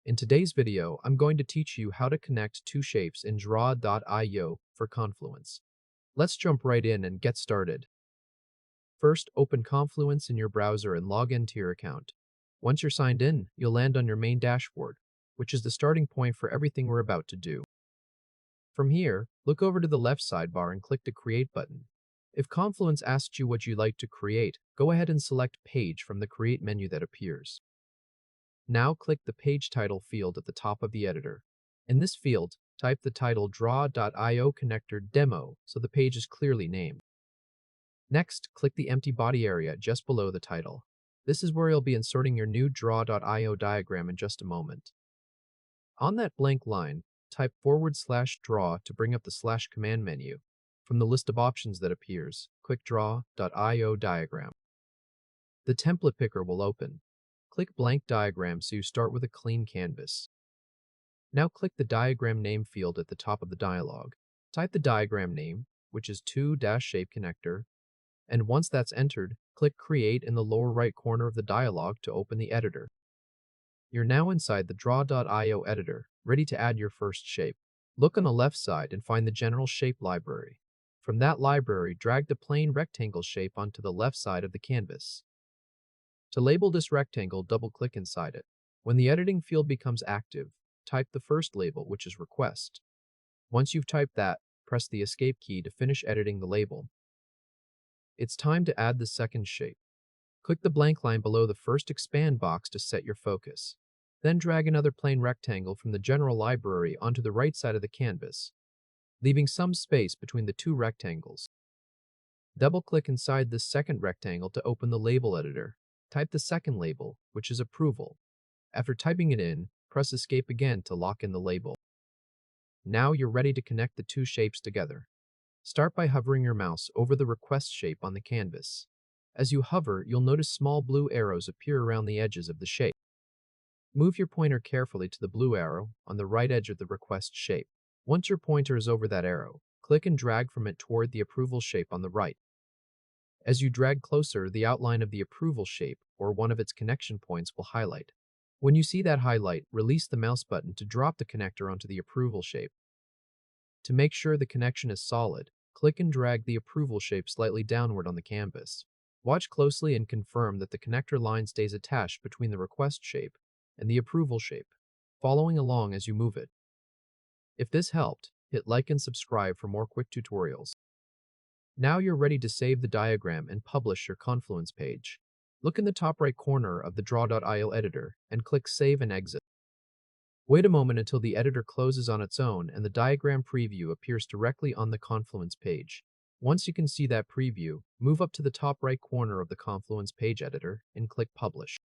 In today's video, I'm going to teach you how to connect two shapes in draw.io for Confluence. Let's jump right in and get started. First, open Confluence in your browser and log into your account. Once you're signed in, you'll land on your main dashboard, which is the starting point for everything we're about to do. From here, look over to the left sidebar and click the Create button. If Confluence asks you what you'd like to create, go ahead and select Page from the Create menu that appears. Now click the page title field at the top of the editor. In this field, type the title draw.io connector demo so the page is clearly named. Next, click the empty body area just below the title. This is where you'll be inserting your new draw.io diagram in just a moment. On that blank line, type /draw to bring up the /command menu. From the list of options that appears, click draw.io diagram. The template picker will open. Click Blank Diagram so you start with a clean canvas. Now click the diagram name field at the top of the dialog. Type the diagram name, which is 2-shape connector, and once that's entered, click Create in the lower right corner of the dialog to open the editor. You're now inside the draw.io editor, ready to add your first shape. Look on the left side and find the General Shape library. From that library, drag the plain rectangle shape onto the left side of the canvas. To label this rectangle, double-click inside it. When the editing field becomes active, type the first label, which is Request. Once you've typed that, press the Escape key to finish editing the label. It's time to add the second shape. Click the blank line below the first Expand box to set your focus. Then drag another plain rectangle from the General library onto the right side of the canvas, leaving some space between the two rectangles. Double-click inside this second rectangle to open the label editor. Type the second label, which is Approval. After typing it in, press Escape again to lock in the label. Now you're ready to connect the two shapes together. Start by hovering your mouse over the Request shape on the canvas. As you hover, you'll notice small blue arrows appear around the edges of the shape. Move your pointer carefully to the blue arrow on the right edge of the Request shape. Once your pointer is over that arrow, click and drag from it toward the Approval shape on the right. As you drag closer, the outline of the Approval shape, or one of its connection points, will highlight. When you see that highlight, release the mouse button to drop the connector onto the Approval shape. To make sure the connection is solid, click and drag the Approval shape slightly downward on the canvas. Watch closely and confirm that the connector line stays attached between the Request shape and the Approval shape, following along as you move it. If this helped, hit like and subscribe for more quick tutorials. Now you're ready to save the diagram and publish your Confluence page. Look in the top right corner of the draw.io editor and click Save and Exit. Wait a moment until the editor closes on its own and the diagram preview appears directly on the Confluence page. Once you can see that preview, move up to the top right corner of the Confluence page editor and click Publish.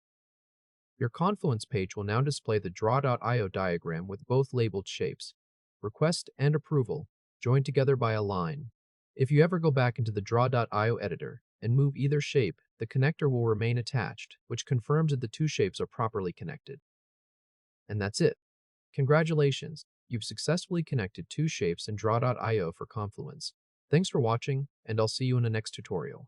Your Confluence page will now display the draw.io diagram with both labeled shapes, Request and Approval, joined together by a line. If you ever go back into the draw.io editor and move either shape, the connector will remain attached, which confirms that the two shapes are properly connected. And that's it. Congratulations, you've successfully connected two shapes in draw.io for Confluence. Thanks for watching, and I'll see you in the next tutorial.